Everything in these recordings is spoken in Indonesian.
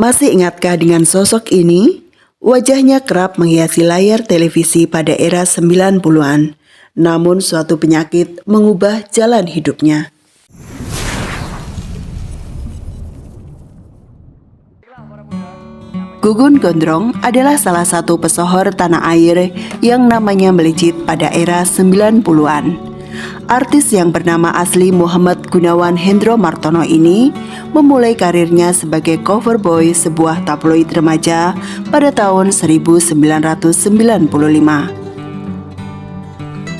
Masih ingatkah dengan sosok ini? Wajahnya kerap menghiasi layar televisi pada era 90-an. Namun suatu penyakit mengubah jalan hidupnya. Gugun Gondrong adalah salah satu pesohor tanah air yang namanya melejit pada era 90-an. Artis yang bernama asli Muhammad Gunawan Hendro Martono ini memulai karirnya sebagai cover boy sebuah tabloid remaja pada tahun 1995.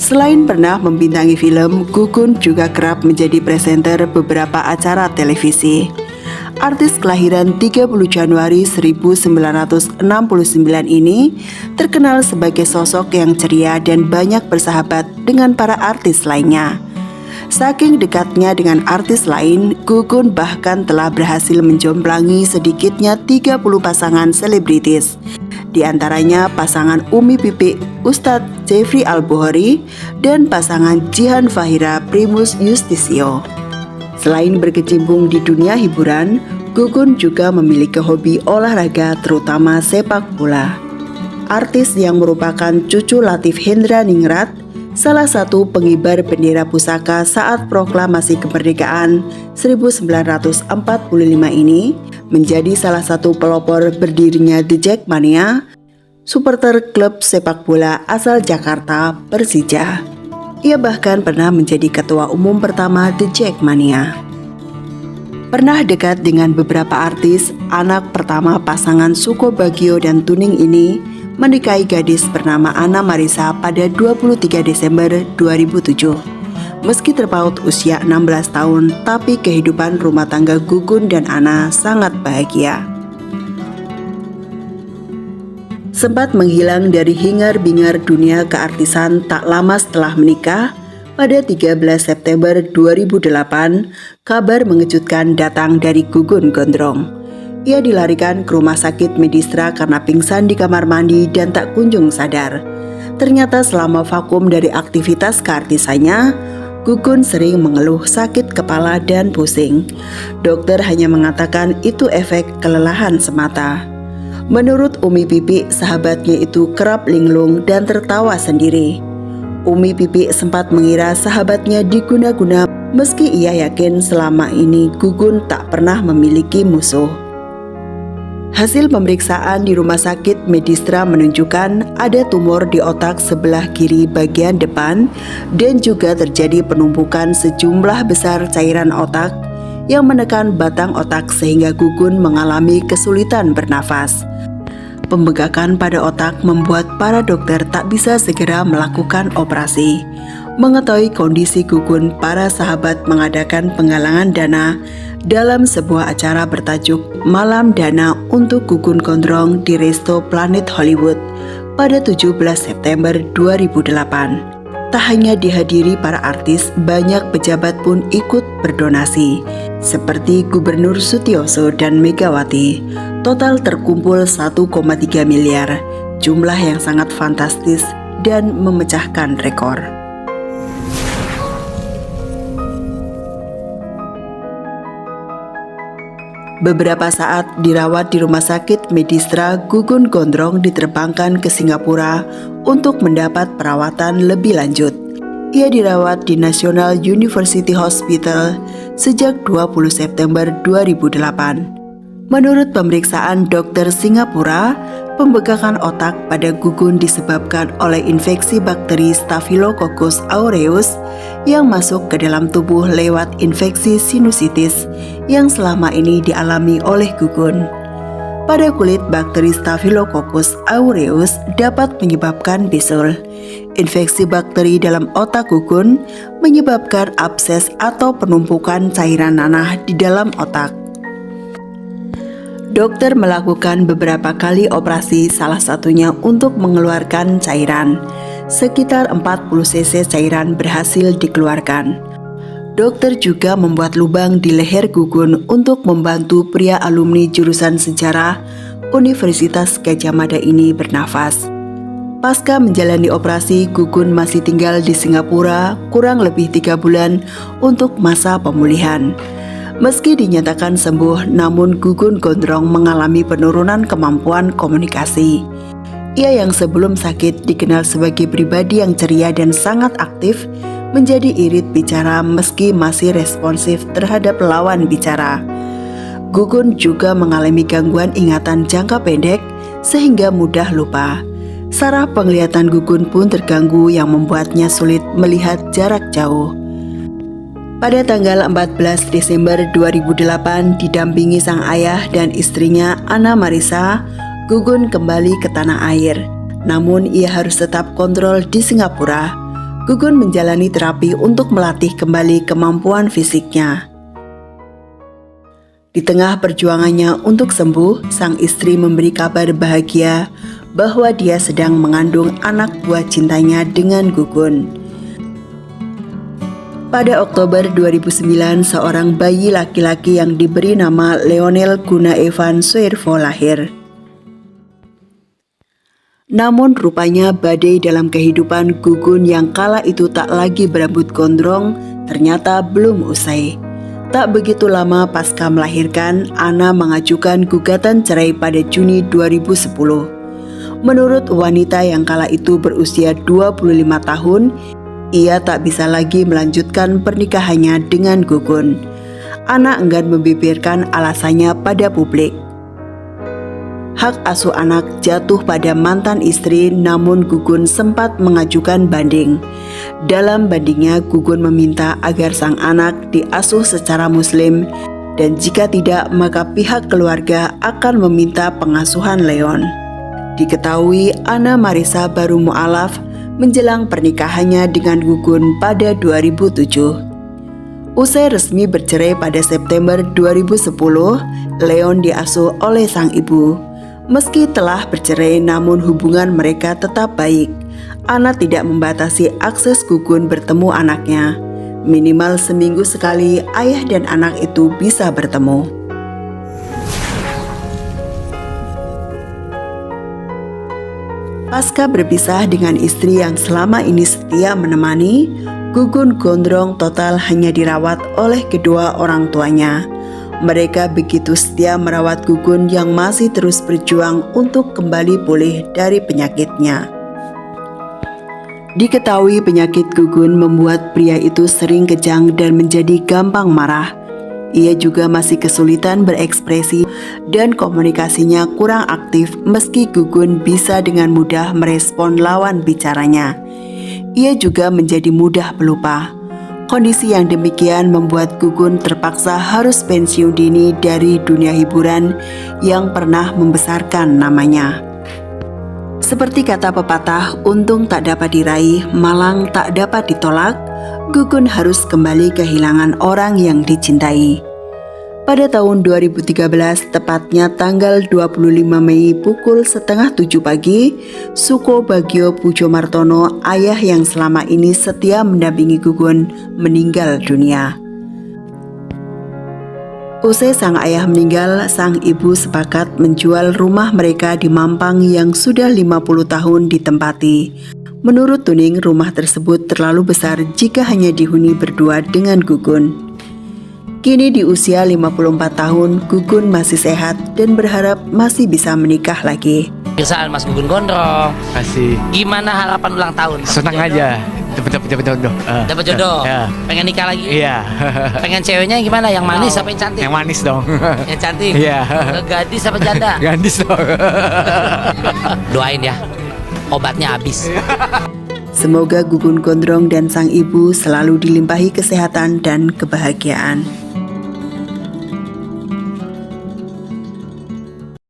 Selain pernah membintangi film, Gugun juga kerap menjadi presenter beberapa acara televisi. Artis kelahiran 30 Januari 1969 ini terkenal sebagai sosok yang ceria dan banyak bersahabat dengan para artis lainnya. Saking dekatnya dengan artis lain, Gugun bahkan telah berhasil menjomblangi sedikitnya 30 pasangan selebritis. Di antaranya pasangan Umi Pipik Ustadz Jeffrey Al-Bukhari dan pasangan Jihan Fahira Primus Yustisio. Selain berkecimpung di dunia hiburan, Gugun juga memiliki hobi olahraga terutama sepak bola. Artis yang merupakan cucu Latif Hendra Ningrat, salah satu pengibar bendera pusaka saat proklamasi kemerdekaan 1945 ini, menjadi salah satu pelopor berdirinya The Jackmania, supporter klub sepak bola asal Jakarta, Persija. Ia bahkan pernah menjadi ketua umum pertama The Jackmania. Pernah dekat dengan beberapa artis, anak pertama pasangan Suko Bagio dan Tuning ini menikahi gadis bernama Ana Marisa pada 23 Desember 2007. Meski terpaut usia 16 tahun, tapi kehidupan rumah tangga Gugun dan Ana sangat bahagia. Sempat menghilang dari hingar-bingar dunia keartisan tak lama setelah menikah, pada 13 September 2008, kabar mengejutkan datang dari Gugun Gondrong. Ia dilarikan ke rumah sakit Medistra karena pingsan di kamar mandi dan tak kunjung sadar. Ternyata selama vakum dari aktivitas keartisannya, Gugun sering mengeluh sakit kepala dan pusing. Dokter hanya mengatakan itu efek kelelahan semata. Menurut Umi Pipi, sahabatnya itu kerap linglung dan tertawa sendiri. Umi Pipi sempat mengira sahabatnya diguna-guna, meski ia yakin selama ini Gugun tak pernah memiliki musuh. Hasil pemeriksaan di rumah sakit Medistra menunjukkan ada tumor di otak sebelah kiri bagian depan dan juga terjadi penumpukan sejumlah besar cairan otak yang menekan batang otak sehingga Gugun mengalami kesulitan bernafas. Pembegakan pada otak membuat para dokter tak bisa segera melakukan operasi. Mengetahui kondisi Gugun, para sahabat mengadakan penggalangan dana dalam sebuah acara bertajuk Malam Dana untuk Gugun Gondrong di Resto Planet Hollywood pada 17 September 2008. Tak hanya dihadiri para artis, banyak pejabat pun ikut berdonasi, seperti Gubernur Sutioso dan Megawati. Total terkumpul 1,3 miliar, jumlah yang sangat fantastis dan memecahkan rekor. Beberapa saat dirawat di rumah sakit Medistra, Gugun Gondrong diterbangkan ke Singapura untuk mendapat perawatan lebih lanjut. Ia dirawat di National University Hospital sejak 20 September 2008. Menurut pemeriksaan dokter Singapura, pembekakan otak pada Gugun disebabkan oleh infeksi bakteri Staphylococcus aureus yang masuk ke dalam tubuh lewat infeksi sinusitis yang selama ini dialami oleh Gugun. Pada kulit, bakteri Staphylococcus aureus dapat menyebabkan bisul. Infeksi bakteri dalam otak Gugun menyebabkan abses atau penumpukan cairan nanah di dalam otak. Dokter melakukan beberapa kali operasi, salah satunya untuk mengeluarkan cairan. Sekitar 40 cc cairan berhasil dikeluarkan. Dokter juga membuat lubang di leher Gugun untuk membantu pria alumni jurusan sejarah Universitas Gadjah Mada ini bernafas. Pasca menjalani operasi, Gugun masih tinggal di Singapura kurang lebih 3 bulan untuk masa pemulihan. Meski dinyatakan sembuh, namun Gugun Gondrong mengalami penurunan kemampuan komunikasi. Ia yang sebelum sakit dikenal sebagai pribadi yang ceria dan sangat aktif, menjadi irit bicara meski masih responsif terhadap lawan bicara. Gugun juga mengalami gangguan ingatan jangka pendek sehingga mudah lupa. Saraf penglihatan Gugun pun terganggu yang membuatnya sulit melihat jarak jauh. Pada tanggal 14 Desember 2008, didampingi sang ayah dan istrinya Anna Marisa, Gugun kembali ke tanah air. Namun ia harus tetap kontrol di Singapura. Gugun menjalani terapi untuk melatih kembali kemampuan fisiknya. Di tengah perjuangannya untuk sembuh, sang istri memberi kabar bahagia bahwa dia sedang mengandung anak buah cintanya dengan Gugun. Pada Oktober 2009, seorang bayi laki-laki yang diberi nama Leonel Gunaevan Soervo lahir. Namun rupanya badai dalam kehidupan Gugun yang kala itu tak lagi berambut gondrong ternyata belum usai. Tak begitu lama pasca melahirkan, Anna mengajukan gugatan cerai pada Juni 2010. Menurut wanita yang kala itu berusia 25 tahun, ia tak bisa lagi melanjutkan pernikahannya dengan Gugun. Anna enggan membeberkan alasannya pada publik. Hak asuh anak jatuh pada mantan istri, namun Gugun sempat mengajukan banding. Dalam bandingnya, Gugun meminta agar sang anak diasuh secara muslim, dan jika tidak, maka pihak keluarga akan meminta pengasuhan Leon. Diketahui Anna Marisa baru mu'alaf menjelang pernikahannya dengan Gugun pada 2007. Usai resmi bercerai pada September 2010, Leon diasuh oleh sang ibu. Meski telah bercerai, namun hubungan mereka tetap baik. Anna tidak membatasi akses Gugun bertemu anaknya. Minimal seminggu sekali ayah dan anak itu bisa bertemu. Pasca berpisah dengan istri yang selama ini setia menemani, Gugun Gondrong total hanya dirawat oleh kedua orang tuanya. Mereka begitu setia merawat Gugun yang masih terus berjuang untuk kembali pulih dari penyakitnya. Diketahui penyakit Gugun membuat pria itu sering kejang dan menjadi gampang marah. Ia juga masih kesulitan berekspresi dan komunikasinya kurang aktif meski Gugun bisa dengan mudah merespon lawan bicaranya. Ia juga menjadi mudah pelupa. Kondisi yang demikian membuat Gugun terpaksa harus pensiun dini dari dunia hiburan yang pernah membesarkan namanya. Seperti kata pepatah, untung tak dapat diraih, malang tak dapat ditolak, Gugun harus kembali kehilangan orang yang dicintai. Pada tahun 2013, tepatnya tanggal 25 Mei pukul 6:30 pagi, Suko Bagio Pujomartono, ayah yang selama ini setia mendampingi Gugun, meninggal dunia. Usai sang ayah meninggal, sang ibu sepakat menjual rumah mereka di Mampang yang sudah 50 tahun ditempati. Menurut Tuning, rumah tersebut terlalu besar jika hanya dihuni berdua dengan Gugun. Kini di usia 54 tahun, Gugun masih sehat dan berharap masih bisa menikah lagi. Kesan Mas Gugun Gondrong. Kasih. Gimana harapan ulang tahun? Senang aja. Dapat jodoh. Dapat jodoh. Ya. Pengen nikah lagi? Iya. Pengen ceweknya gimana? Yang manis apa yang cantik? Yang manis dong. Yang cantik? Iya. Gadis apa janda? Gadis dong. Doain ya, obatnya habis. Semoga Gugun Gondrong dan sang ibu selalu dilimpahi kesehatan dan kebahagiaan.